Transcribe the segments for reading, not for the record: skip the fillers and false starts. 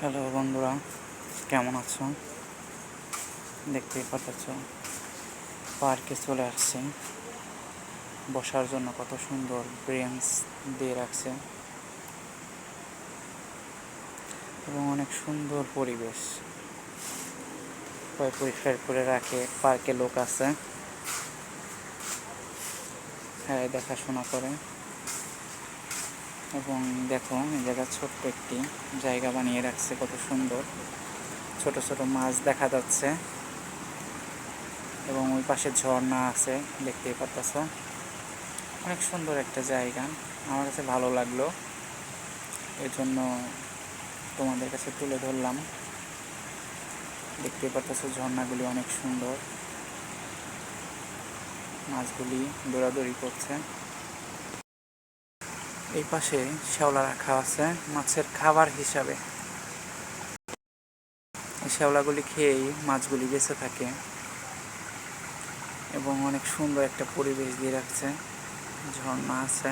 Hello বন্ধুরা, কেমন আছো? দেখতেই পাচ্ছ পার্কে চলে আসছে। বসার জন্য কত সুন্দর বেঞ্চ দিয়ে রাখছে এবং অনেক সুন্দর পরিবেশ। পরিষ্কার করে রাখে, পার্কে লোক আছে, হ্যাঁ দেখাশোনা করে। এবং দেখো এই জায়গায় ছোট্ট একটি জায়গা বানিয়ে রাখছে, কত সুন্দর ছোট ছোট মাছ দেখা যাচ্ছে এবং ওই পাশে ঝর্ণা আছে, দেখতেই পাচ্ছ। অনেক সুন্দর একটা জায়গা, আমার কাছে ভালো লাগলো, এর জন্য তোমাদের কাছে তুলে ধরলাম। দেখতেই পাচ্ছ ঝর্ণাগুলি অনেক সুন্দর, মাছগুলি দৌড়াদৌড়ি করছে। এই পাশে শ্যাওলা রাখা আছে মাছের খাবার হিসাবে। এই শ্যাওলাগুলি খেয়েই মাছগুলি বেঁচে থাকে এবং অনেক সুন্দর একটা পরিবেশ দিয়ে রাখছে। ঝর্ণা আছে,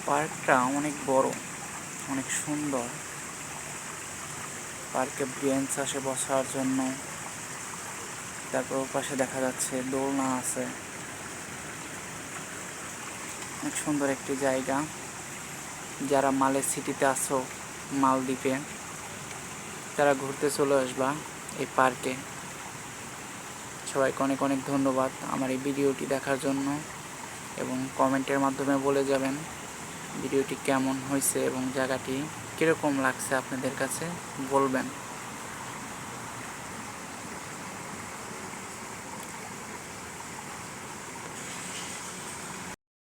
পার্কটা অনেক বড়, অনেক সুন্দর। পার্কে বেঞ্চ আসে বসার জন্য, তারপর পাশে দেখা যাচ্ছে দোলনা আছে। অনেক সুন্দর একটি জায়গা। যারা মালে সিটিতে আছো, মালদ্বীপে, তারা ঘুরতে চলে আসবা এই পার্কে। সবাইকে অনেক অনেক ধন্যবাদ আমার এই ভিডিওটি দেখার জন্য, এবং কমেন্টের মাধ্যমে বলে যাবেন ভিডিওটি কেমন হয়েছে এবং জায়গাটি কীরকম লাগছে আপনাদের কাছে বলবেন।